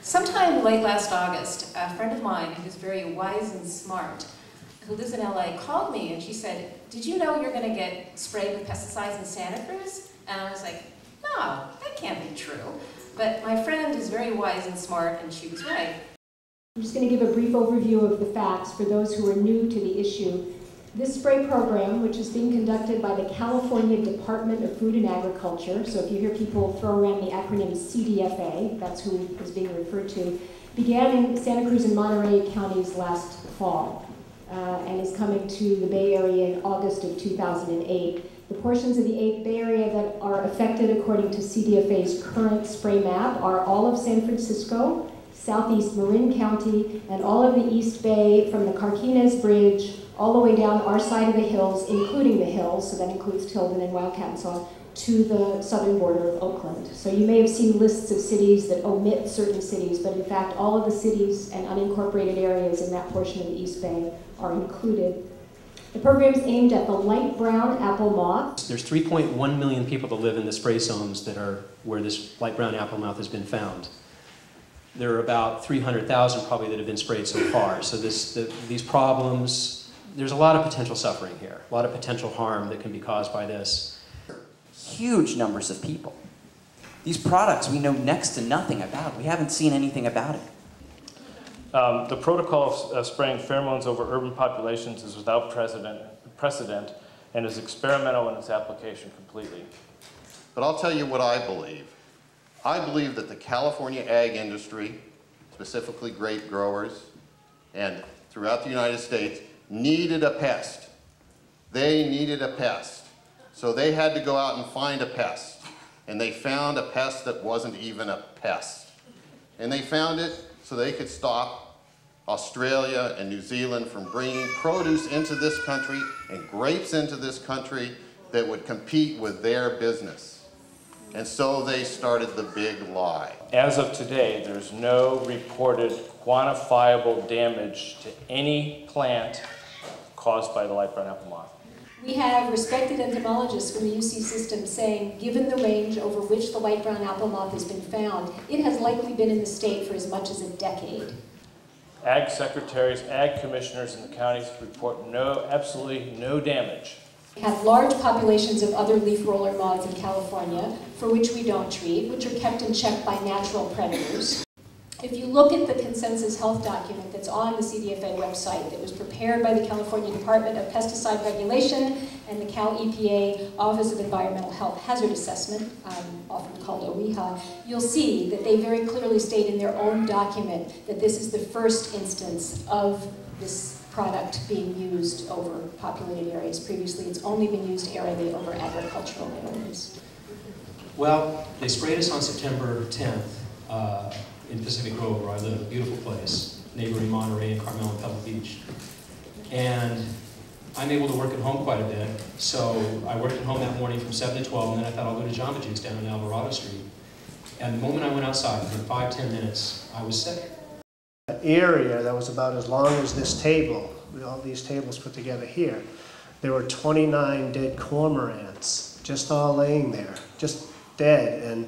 Sometime late last August, a friend of mine who's very wise and smart, who lives in LA, called me and she said, "Did you know you're going to get sprayed with pesticides in Santa Cruz?" And I was like, "No, that can't be true." But my friend is very wise and smart, and she was right. I'm just going to give a brief overview of the facts for those who are new to the issue. This spray program, which is being conducted by the California Department of Food and Agriculture, so if you hear people throw around the acronym CDFA, that's who is being referred to, began in Santa Cruz and Monterey counties last fall and is coming to the Bay Area in August of 2008. The portions of the Bay Area that are affected according to CDFA's current spray map are all of San Francisco, southeast Marin County, and all of the East Bay from the Carquinez Bridge all the way down our side of the hills, including the hills, so that includes Tilden and Wildcat, to the southern border of Oakland. So you may have seen lists of cities that omit certain cities, but in fact all of the cities and unincorporated areas in that portion of the East Bay are included. The program is aimed at the light brown apple moth. There's 3.1 million people that live in the spray zones that are where this light brown apple moth has been found. There are about 300,000 probably that have been sprayed so far. So these problems, there's a lot of potential suffering here, a lot of potential harm that can be caused by this. Huge numbers of people. These products we know next to nothing about. We haven't seen anything about it. The protocol of spraying pheromones over urban populations is without precedent and is experimental in its application completely. But I'll tell you what I believe. I believe that the California ag industry, specifically grape growers, and throughout the United States, needed a pest. They needed a pest. So they had to go out and find a pest. And they found a pest that wasn't even a pest. And they found it so they could stop Australia and New Zealand from bringing produce into this country and grapes into this country that would compete with their business. And so they started the big lie. As of today, there's no reported quantifiable damage to any plant caused by the light brown apple moth. We have respected entomologists from the UC system saying, given the range over which the light brown apple moth has been found, it has likely been in the state for as much as a decade. Ag secretaries, ag commissioners in the counties report absolutely no damage. We have large populations of other leaf roller moths in California, for which we don't treat, which are kept in check by natural predators. If you look at the consensus health document that's on the CDFA website that was prepared by the California Department of Pesticide Regulation and the Cal EPA Office of Environmental Health Hazard Assessment, often called OEHA, you'll see that they very clearly state in their own document that this is the first instance of this product being used over populated areas. Previously, it's only been used airily over agricultural areas. Well, they sprayed us on September 10th in Pacific Grove, where I live, a beautiful place, neighboring Monterey and Carmel and Pebble Beach. And I'm able to work at home quite a bit, so I worked at home that morning from 7 to 12, and then I thought I'll go to Jamba Juice down on Alvarado Street. And the moment I went outside, within 5–10 minutes, I was sick. An area that was about as long as this table, with all these tables put together here, there were 29 dead cormorants, just all laying there, just dead, and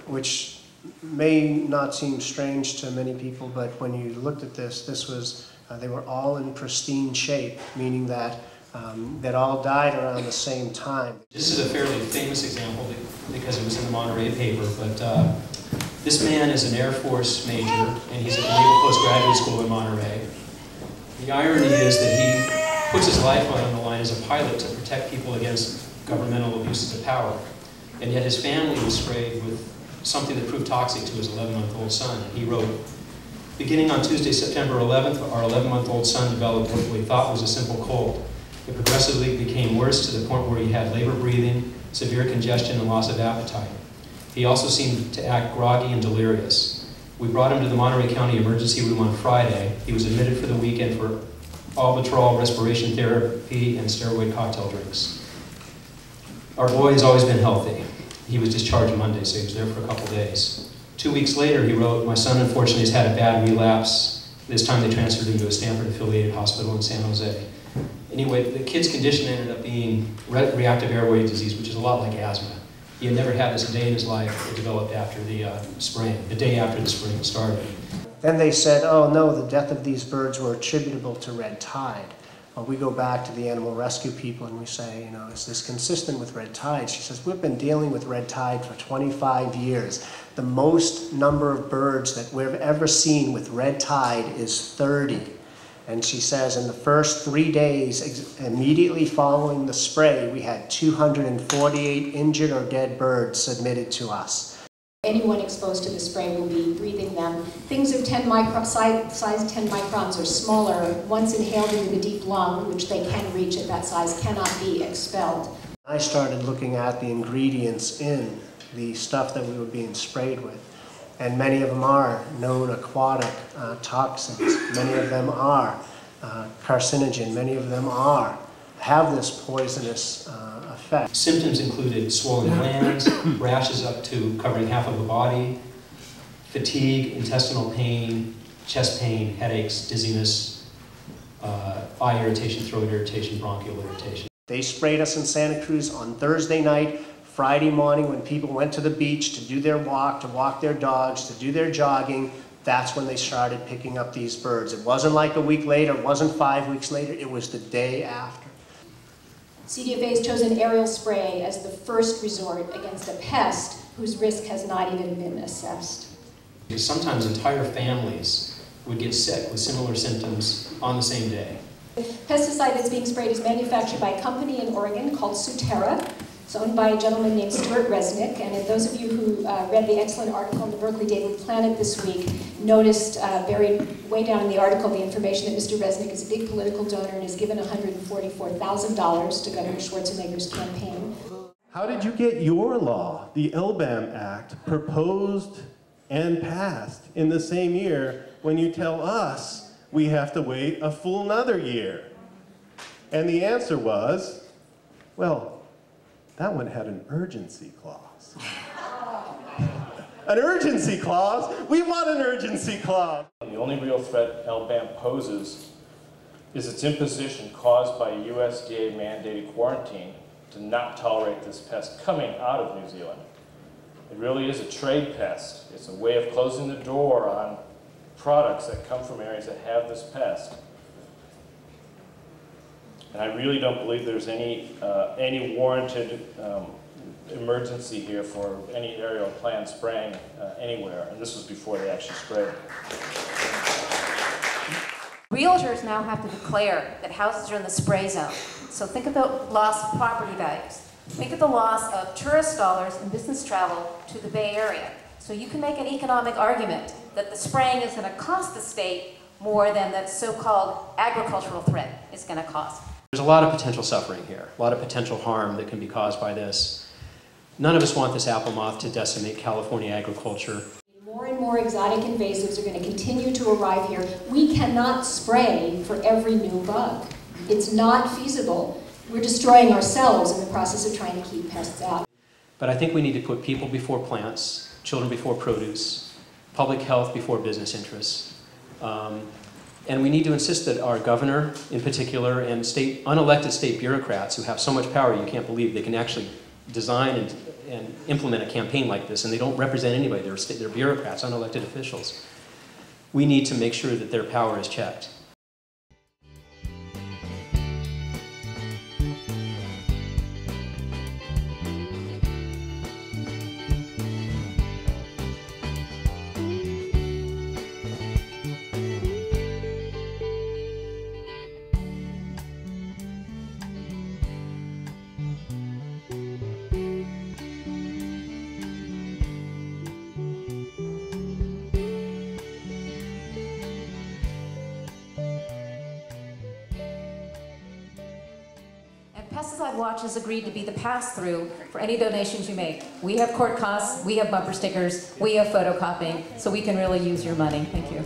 which may not seem strange to many people, but when you looked at this was, they were all in pristine shape, meaning that that all died around the same time. This is a fairly famous example because it was in the Monterey paper, but this man is an Air Force major, and he's at the Naval Postgraduate School in Monterey. The irony is that he puts his life on the line as a pilot to protect people against governmental abuses of power, and yet his family was sprayed with something that proved toxic to his 11-month-old son. And he wrote, "Beginning on Tuesday, September 11th, our 11-month-old son developed what we thought was a simple cold. It progressively became worse to the point where he had labor breathing, severe congestion, and loss of appetite. He also seemed to act groggy and delirious. We brought him to the Monterey County Emergency Room on Friday. He was admitted for the weekend for albuterol respiration therapy and steroid cocktail drinks. Our boy has always been healthy. He was discharged Monday, so he was there for a couple days. 2 weeks later, he wrote, my son unfortunately has had a bad relapse. This time they transferred him to a Stanford-affiliated hospital in San Jose. Anyway, the kid's condition ended up being reactive airway disease, which is a lot like asthma. He had never had this a day in his life. It developed after the spraying, the day after the spraying started. Then they said, oh no, the death of these birds were attributable to red tide. Well, we go back to the animal rescue people and we say, is this consistent with red tide? She says, we've been dealing with red tide for 25 years. The most number of birds that we've ever seen with red tide is 30. And she says in the first 3 days, immediately following the spray, we had 248 injured or dead birds submitted to us. Anyone exposed to the spray will be breathing them. Things of 10 size 10 microns or smaller, once inhaled into the deep lung, which they can reach at that size, cannot be expelled. I started looking at the ingredients in the stuff that we were being sprayed with. And many of them are known aquatic toxins. Many of them are carcinogen. Many of them have this poisonous effect. Symptoms included swollen glands, rashes up to covering half of the body, fatigue, intestinal pain, chest pain, headaches, dizziness, eye irritation, throat irritation, bronchial irritation. They sprayed us in Santa Cruz on Thursday night. Friday morning, when people went to the beach to do their walk, to walk their dogs, to do their jogging, that's when they started picking up these birds. It wasn't like a week later, it wasn't 5 weeks later, it was the day after. CDFA has chosen aerial spray as the first resort against a pest whose risk has not even been assessed. Sometimes entire families would get sick with similar symptoms on the same day. The pesticide that's being sprayed is manufactured by a company in Oregon called Suterra. It's owned by a gentleman named Stuart Resnick, and those of you who read the excellent article in the Berkeley Daily Planet this week noticed buried way down in the article the information that Mr. Resnick is a big political donor and has given $144,000 to Governor Schwarzenegger's campaign. How did you get your law, the LBAM Act, proposed and passed in the same year when you tell us we have to wait a full another year? And the answer was, well, that one had an urgency clause. An urgency clause? We want an urgency clause. The only real threat LBAM poses is its imposition caused by a USDA mandated quarantine to not tolerate this pest coming out of New Zealand. It really is a trade pest. It's a way of closing the door on products that come from areas that have this pest. And I really don't believe there's any warranted emergency here for any aerial plant spraying anywhere, and this was before they actually sprayed. Realtors now have to declare that houses are in the spray zone. So think of the loss of property values. Think of the loss of tourist dollars and business travel to the Bay Area. So you can make an economic argument that the spraying is going to cost the state more than that so-called agricultural threat is going to cost. There's a lot of potential suffering here, a lot of potential harm that can be caused by this. None of us want this apple moth to decimate California agriculture. More and more exotic invasives are going to continue to arrive here. We cannot spray for every new bug. It's not feasible. We're destroying ourselves in the process of trying to keep pests out. But I think we need to put people before plants, children before produce, public health before business interests. And we need to insist that our governor, in particular, and unelected state bureaucrats who have so much power you can't believe they can actually design and implement a campaign like this, and they don't represent anybody, they're bureaucrats, unelected officials. We need to make sure that their power is checked. Pesticide Watch has agreed to be the pass-through for any donations you make. We have court costs, we have bumper stickers, we have photocopying, so we can really use your money. Thank you.